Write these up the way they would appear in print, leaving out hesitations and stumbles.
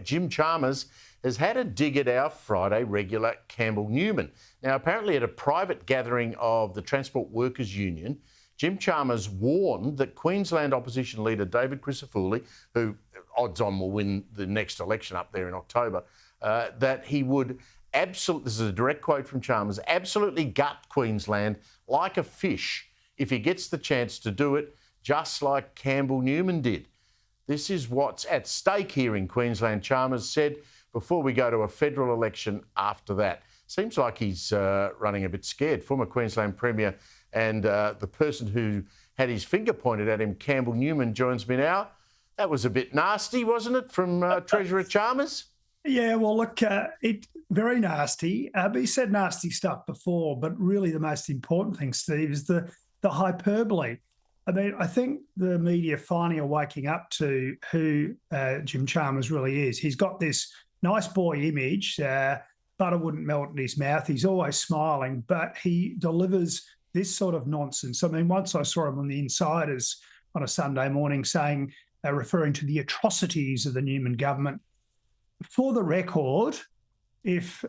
Jim Chalmers has had a dig at our Friday regular Campbell Newman. Now, apparently at a private gathering of the Transport Workers Union, Jim Chalmers warned that Queensland opposition leader David Crisafulli, who odds on will win the next election up there in October, that he would absolutely, this is a direct quote from Chalmers, absolutely gut Queensland like a fish if he gets the chance to do it, just like Campbell Newman did. This is what's at stake here in Queensland, Chalmers said, before we go to a federal election after that. Seems like he's running a bit scared. Former Queensland Premier and the person who had his finger pointed at him, Campbell Newman, joins me now. That was a bit nasty, wasn't it, from Treasurer Chalmers? Yeah, well, look, very nasty. But he said nasty stuff before, but really the most important thing, Steve, is the hyperbole. I mean, I think the media finally are waking up to who Jim Chalmers really is. He's got this nice boy image, butter wouldn't melt in his mouth. He's always smiling, but he delivers this sort of nonsense. I mean, once I saw him on the Insiders on a Sunday morning saying, referring to the atrocities of the Newman government. For the record, if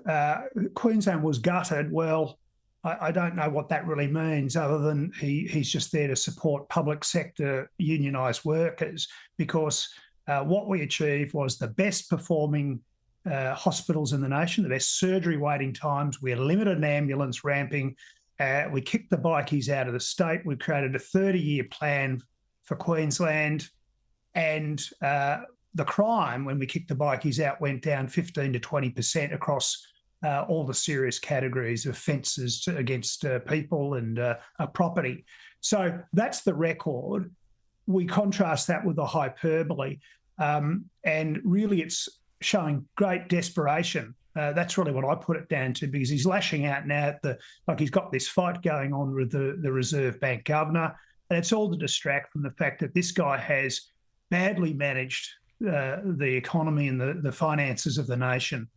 Queensland was gutted, well, I don't know what that really means other than he's just there to support public sector unionised workers, because what we achieved was the best performing hospitals in the nation, the best surgery waiting times. We limited ambulance ramping. We kicked the bikies out of the state. We created a 30-year plan for Queensland, and the crime, when we kicked the bikies out, went down 15 to 20% across all the serious categories of offences against people and property. So that's the record. We contrast that with the hyperbole, and really it's showing great desperation. That's really what I put it down to, because he's lashing out now at he's got this fight going on with the Reserve Bank governor, and it's all to distract from the fact that this guy has badly managed the economy and the finances of the nation.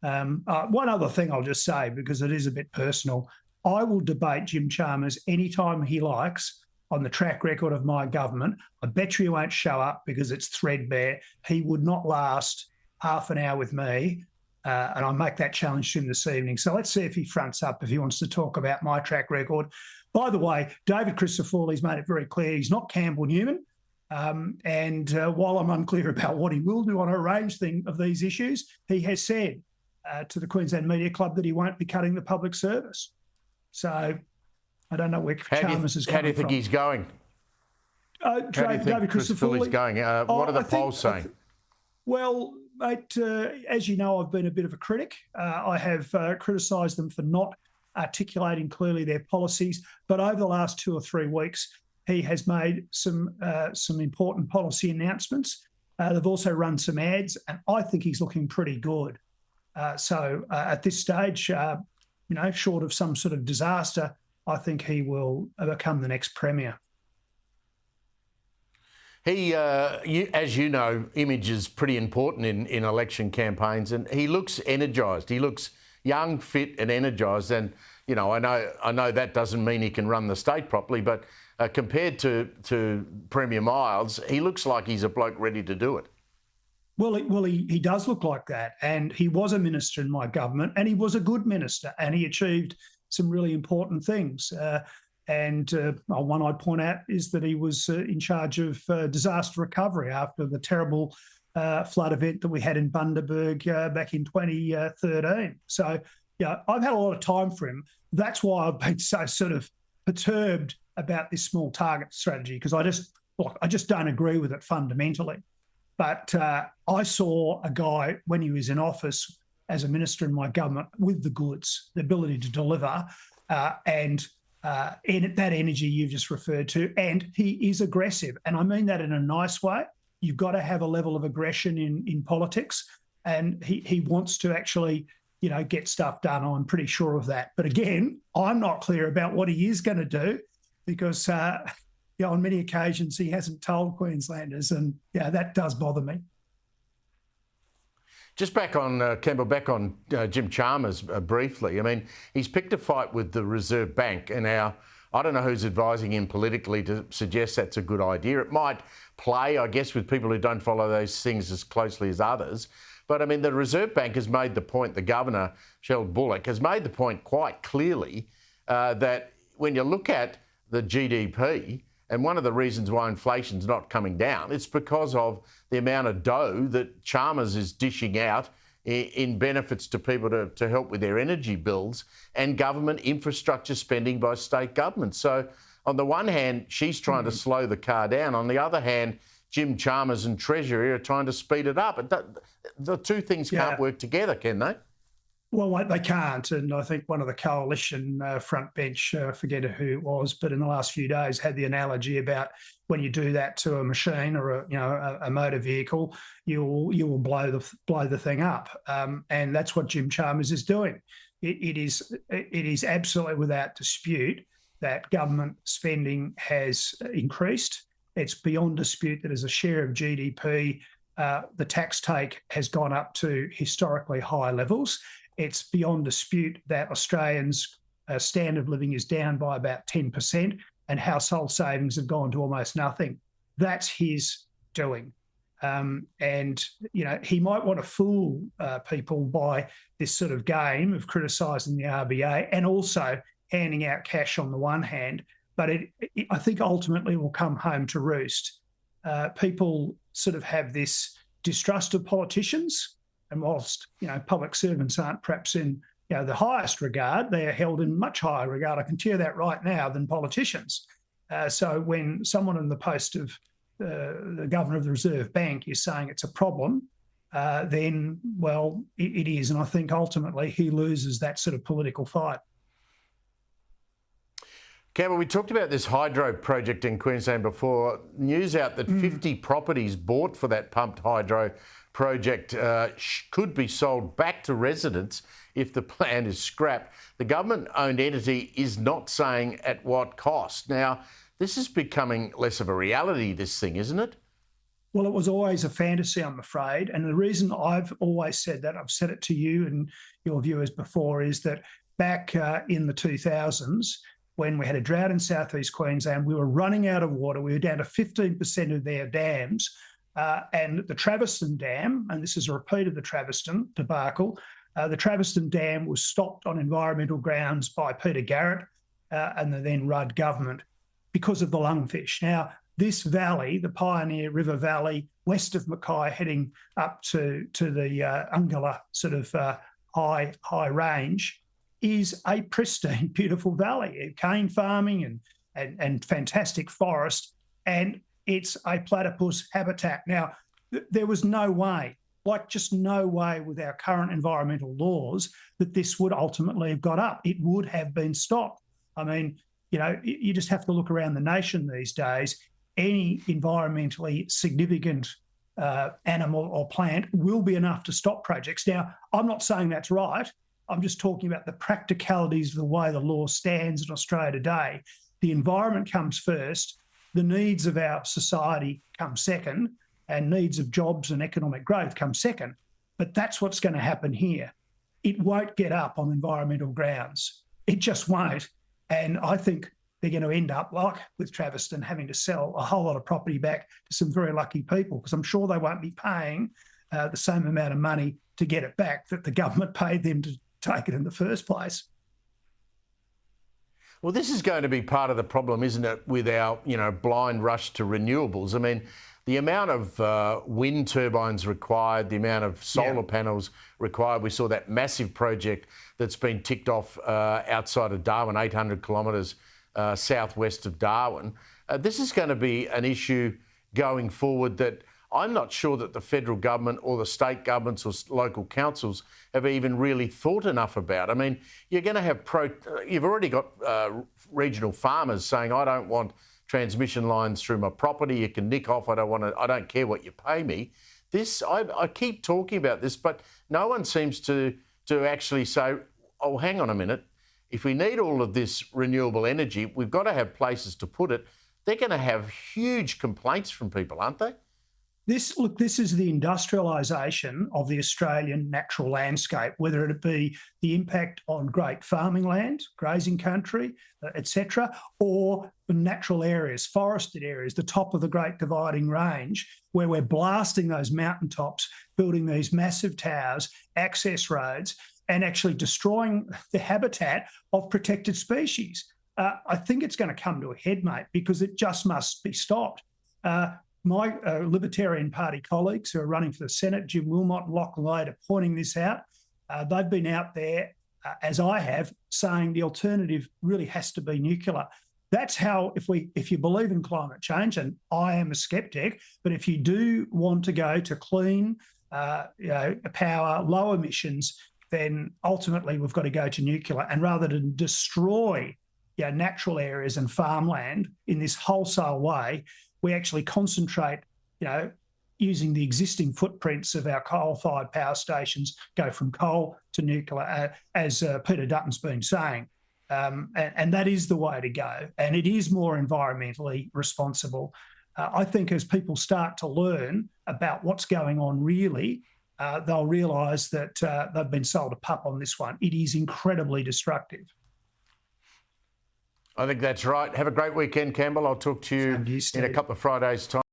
One other thing I'll just say, because it is a bit personal, I will debate Jim Chalmers anytime he likes on the track record of my government. I bet you he won't show up because it's threadbare. He would not last half an hour with me, and I make that challenge to him this evening. So let's see if he fronts up, if he wants to talk about my track record. By the way, David Crisafulli's made it very clear he's not Campbell Newman. And while I'm unclear about what he will do on a range of these issues, he has said to the Queensland Media Club that he won't be cutting the public service. So I don't know where Chalmers is coming from. How do you think he's going? David Crisafulli's going. What are the polls saying? Well, mate, as you know, I've been a bit of a critic. I have criticised them for not articulating clearly their policies. But over the last 2 or 3 weeks, he has made some important policy announcements. They've also run some ads, and I think he's looking pretty good. So at this stage, short of some sort of disaster, I think he will become the next Premier. He, as you know, image is pretty important in election campaigns, and he looks energised. He looks young, fit and energised. And, you know, I know that doesn't mean he can run the state properly, but compared to Premier Miles, he looks like he's a bloke ready to do it. Well, he does look like that. And he was a minister in my government, and he was a good minister, and he achieved some really important things. One I'd point out is that he was in charge of disaster recovery after the terrible flood event that we had in Bundaberg back in 2013. So, yeah, I've had a lot of time for him. That's why I've been so sort of perturbed about this small target strategy, because I just don't agree with it fundamentally. But I saw a guy when he was in office as a minister in my government with the goods, the ability to deliver, and that energy you've just referred to. And he is aggressive. And I mean that in a nice way. You've got to have a level of aggression in politics. And he wants to actually, get stuff done. I'm pretty sure of that. But again, I'm not clear about what he is going to do, because on many occasions he hasn't told Queenslanders, and that does bother me. Just back on Campbell, back on Jim Chalmers briefly. I mean, he's picked a fight with the Reserve Bank, and our I don't know who's advising him politically to suggest that's a good idea. It might play, I guess, with people who don't follow those things as closely as others. But, I mean, the Reserve Bank has made the point, the Governor, Shell Bullock, has made the point quite clearly that when you look at the GDP, and one of the reasons why inflation's not coming down, it's because of the amount of dough that Chalmers is dishing out in benefits to people to help with their energy bills and government infrastructure spending by state governments. So on the one hand, she's trying to slow the car down. On the other hand, Jim Chalmers and Treasury are trying to speed it up. The two things can't work together, can they? Well, they can't. And I think one of the coalition front bench, I forget who it was, but in the last few days had the analogy about when you do that to a machine or a motor vehicle, you will blow the thing up. And that's what Jim Chalmers is doing. It is absolutely without dispute that government spending has increased. It's beyond dispute that as a share of GDP, the tax take has gone up to historically high levels. It's beyond dispute that Australians' standard of living is down by about 10% and household savings have gone to almost nothing. That's his doing. And, he might want to fool people by this sort of game of criticising the RBA and also handing out cash on the one hand. But I think ultimately will come home to roost. People sort of have this distrust of politicians. And whilst, public servants aren't perhaps in, the highest regard, they are held in much higher regard. I can tell you that right now than politicians. So when someone in the post of the Governor of the Reserve Bank is saying it's a problem, then, well, it is. And I think ultimately he loses that sort of political fight. Campbell, we talked about this hydro project in Queensland before. News out that 50 properties bought for that pumped hydro project could be sold back to residents if the plan is scrapped. The government-owned entity is not saying at what cost. Now, this is becoming less of a reality, this thing, isn't it? Well, it was always a fantasy, I'm afraid. And the reason I've always said that, I've said it to you and your viewers before, is that back in the 2000s, when we had a drought in southeast Queensland, we were running out of water. We were down to 15% of their dams. And the Traviston Dam, and this is a repeat of the Traviston debacle, the Traviston Dam was stopped on environmental grounds by Peter Garrett and the then Rudd government because of the lungfish. Now, this valley, the Pioneer River Valley, west of Mackay, heading up to the Ungala sort of high range, is a pristine, beautiful valley, cane farming and fantastic forest, and it's a platypus habitat. Now, there was no way, just no way with our current environmental laws that this would ultimately have got up. It would have been stopped. I mean, you just have to look around the nation these days. Any environmentally significant animal or plant will be enough to stop projects. Now, I'm not saying that's right. I'm just talking about the practicalities of the way the law stands in Australia today. The environment comes first, the needs of our society come second, and needs of jobs and economic growth come second. But that's what's going to happen here. It won't get up on environmental grounds. It just won't. And I think they're going to end up, like with Traviston, having to sell a whole lot of property back to some very lucky people, because I'm sure they won't be paying the same amount of money to get it back that the government paid them to take it in the first place. Well, this is going to be part of the problem, isn't it, with our, blind rush to renewables? I mean, the amount of wind turbines required, the amount of solar panels required. We saw that massive project that's been ticked off outside of Darwin, 800 kilometres southwest of Darwin. This is going to be an issue going forward that I'm not sure that the federal government or the state governments or local councils have even really thought enough about. I mean, you're going to have you've already got regional farmers saying, I don't want transmission lines through my property. You can nick off. I don't care what you pay me. I keep talking about this, but no one seems to actually say, oh, hang on a minute. If we need all of this renewable energy, we've got to have places to put it. They're going to have huge complaints from people, aren't they? This is the industrialisation of the Australian natural landscape, whether it be the impact on great farming land, grazing country, etc., or the natural areas, forested areas, the top of the Great Dividing Range, where we're blasting those mountaintops, building these massive towers, access roads, and actually destroying the habitat of protected species. I think it's going to come to a head, mate, because it just must be stopped. My Libertarian Party colleagues who are running for the Senate, Jim Wilmot and Lachlan Wade, are pointing this out. They've been out there, as I have, saying the alternative really has to be nuclear. That's how, if you believe in climate change, and I am a skeptic, but if you do want to go to clean power, low emissions, then ultimately we've got to go to nuclear. And rather than destroy natural areas and farmland in this wholesale way, we actually concentrate, using the existing footprints of our coal-fired power stations, go from coal to nuclear, as Peter Dutton's been saying. And that is the way to go. And it is more environmentally responsible. I think as people start to learn about what's going on really, they'll realise that they've been sold a pup on this one. It is incredibly destructive. I think that's right. Have a great weekend, Campbell. I'll talk to you in a couple of Fridays' time.